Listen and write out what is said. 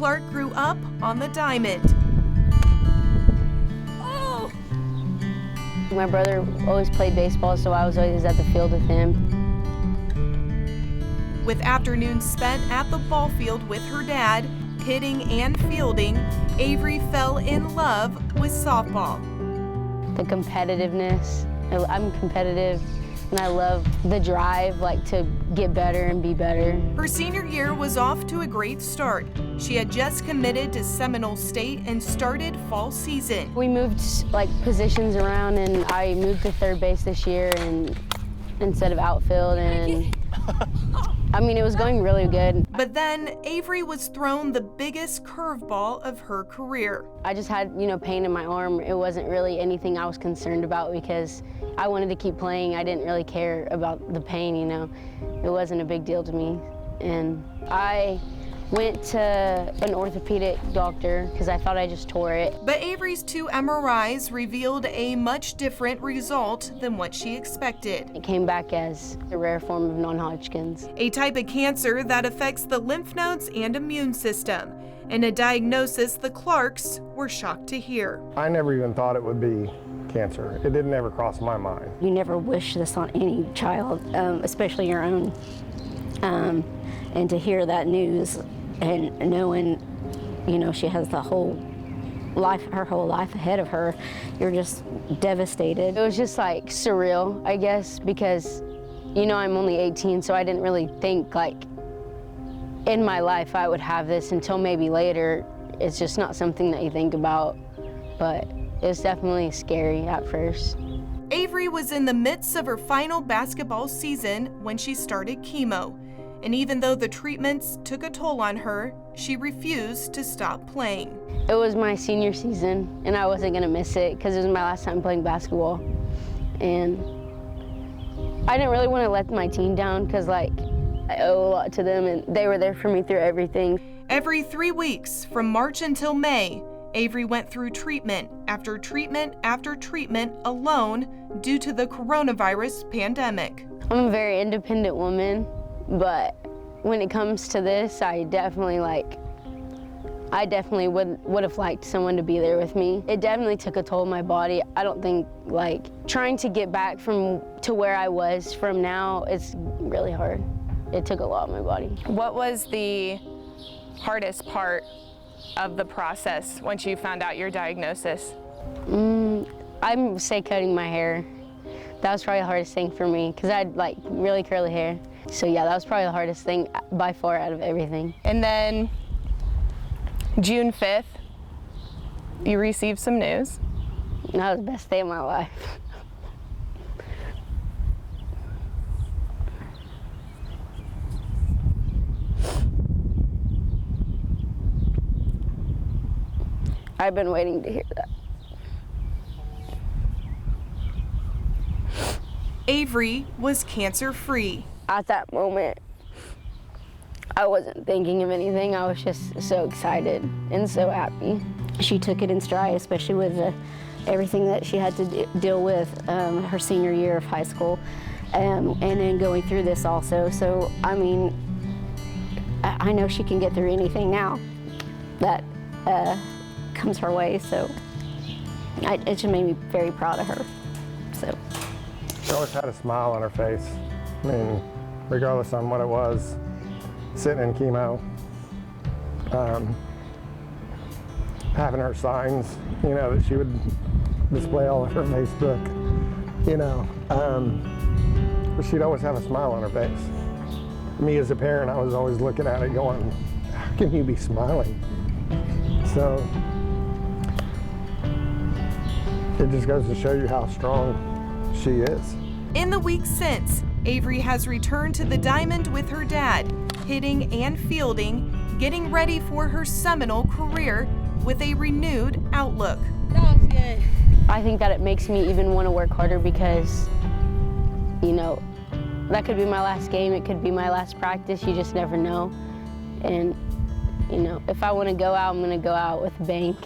Clark grew up on the diamond. Oh! My brother always played baseball, so I was always at the field with him. With afternoons spent at the ball field with her dad, hitting and fielding, Avery fell in love with softball. The competitiveness. I'm competitive, and I love the drive, like to get better and be better. Her senior year was off to a great start. She had just committed to Seminole State and started fall season. We moved like positions around, and I moved to third base this year and instead of outfield, and I mean, it was going really good. But then Avery was thrown the biggest curveball of her career. I just had, pain in my arm. It wasn't really anything I was concerned about because I wanted to keep playing. I didn't really care about the pain, It wasn't a big deal to me. And I went to an orthopedic doctor because I thought I just tore it. But Avery's 2 MRIs revealed a much different result than what she expected. It came back as a rare form of non-Hodgkin's. A type of cancer that affects the lymph nodes and immune system, and a diagnosis the Clarks were shocked to hear. I never even thought it would be cancer. It didn't ever cross my mind. You never wish this on any child, especially your own. And to hear that news and knowing, she has her whole life ahead of her, you're just devastated. It was just like surreal, I guess, because, I'm only 18, so I didn't really think like in my life I would have this until maybe later. It's just not something that you think about, but it's definitely scary at first. Avery was in the midst of her final basketball season when she started chemo. And even though the treatments took a toll on her, she refused to stop playing. It was my senior season, and I wasn't gonna miss it because it was my last time playing basketball. And I didn't really want to let my team down because, I owe a lot to them, and they were there for me through everything. Every 3 weeks, from March until May, Avery went through treatment after treatment after treatment alone due to the coronavirus pandemic. I'm a very independent woman. But when it comes to this, I definitely would have liked someone to be there with me. It definitely took a toll on my body. I don't think trying to get back to where I was from now, it's really hard. It took a lot on my body. What was the hardest part of the process once you found out your diagnosis? I'd say cutting my hair. That was probably the hardest thing for me because I had really curly hair. So yeah, that was probably the hardest thing by far out of everything. And then June 5th, you received some news. That was the best day of my life. I've been waiting to hear that. Avery was cancer-free. At that moment, I wasn't thinking of anything. I was just so excited and so happy. She took it in stride, especially with everything that she had to deal with her senior year of high school, and then going through this also. So, I mean, I know she can get through anything now that comes her way. So, it just made me very proud of her. So. She always had a smile on her face. I mean, regardless on what it was, sitting in chemo, having her signs, that she would display all over Facebook, but she'd always have a smile on her face. Me as a parent, I was always looking at it going, how can you be smiling? So it just goes to show you how strong she is. In the weeks since, Avery has returned to the diamond with her dad, hitting and fielding, getting ready for her Seminole career with a renewed outlook. That was good. I think that it makes me even want to work harder because, that could be my last game, it could be my last practice, you just never know. And, if I want to go out, I'm going to go out with a bang.